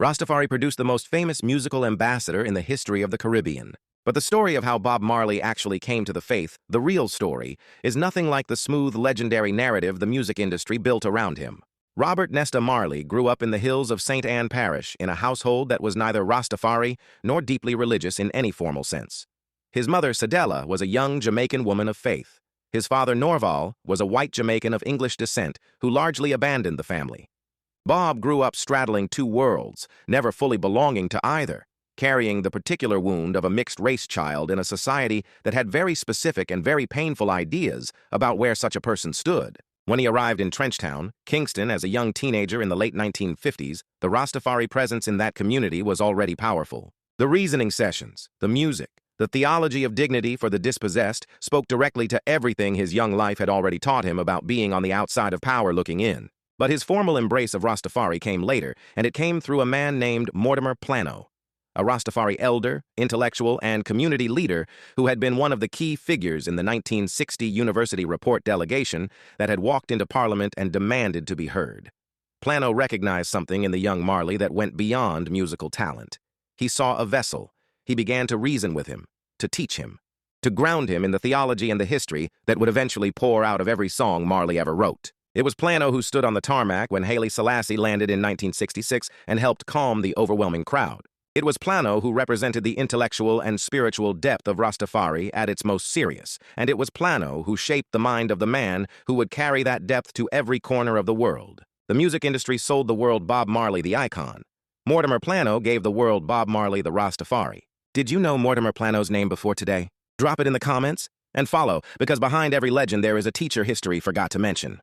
Rastafari produced the most famous musical ambassador in the history of the Caribbean. But the story of how Bob Marley actually came to the faith, the real story, is nothing like the smooth, legendary narrative the music industry built around him. Robert Nesta Marley grew up in the hills of St. Anne Parish in a household that was neither Rastafari nor deeply religious in any formal sense. His mother, Sadela, was a young Jamaican woman of faith. His father, Norval, was a white Jamaican of English descent who largely abandoned the family. Bob grew up straddling two worlds, never fully belonging to either, carrying the particular wound of a mixed-race child in a society that had very specific and very painful ideas about where such a person stood. When he arrived in Trenchtown, Kingston, as a young teenager in the late 1950s, the Rastafari presence in that community was already powerful. The reasoning sessions, the music, the theology of dignity for the dispossessed spoke directly to everything his young life had already taught him about being on the outside of power looking in. But his formal embrace of Rastafari came later, and it came through a man named Mortimer Plano, a Rastafari elder, intellectual, and community leader who had been one of the key figures in the 1960 University Report delegation that had walked into Parliament and demanded to be heard. Plano recognized something in the young Marley that went beyond musical talent. He saw a vessel. He began to reason with him, to teach him, to ground him in the theology and the history that would eventually pour out of every song Marley ever wrote. It was Plano who stood on the tarmac when Haile Selassie landed in 1966 and helped calm the overwhelming crowd. It was Plano who represented the intellectual and spiritual depth of Rastafari at its most serious, and it was Plano who shaped the mind of the man who would carry that depth to every corner of the world. The music industry sold the world Bob Marley the icon. Mortimer Plano gave the world Bob Marley the Rastafari. Did you know Mortimer Plano's name before today? Drop it in the comments and follow, because behind every legend there is a teacher history forgot to mention.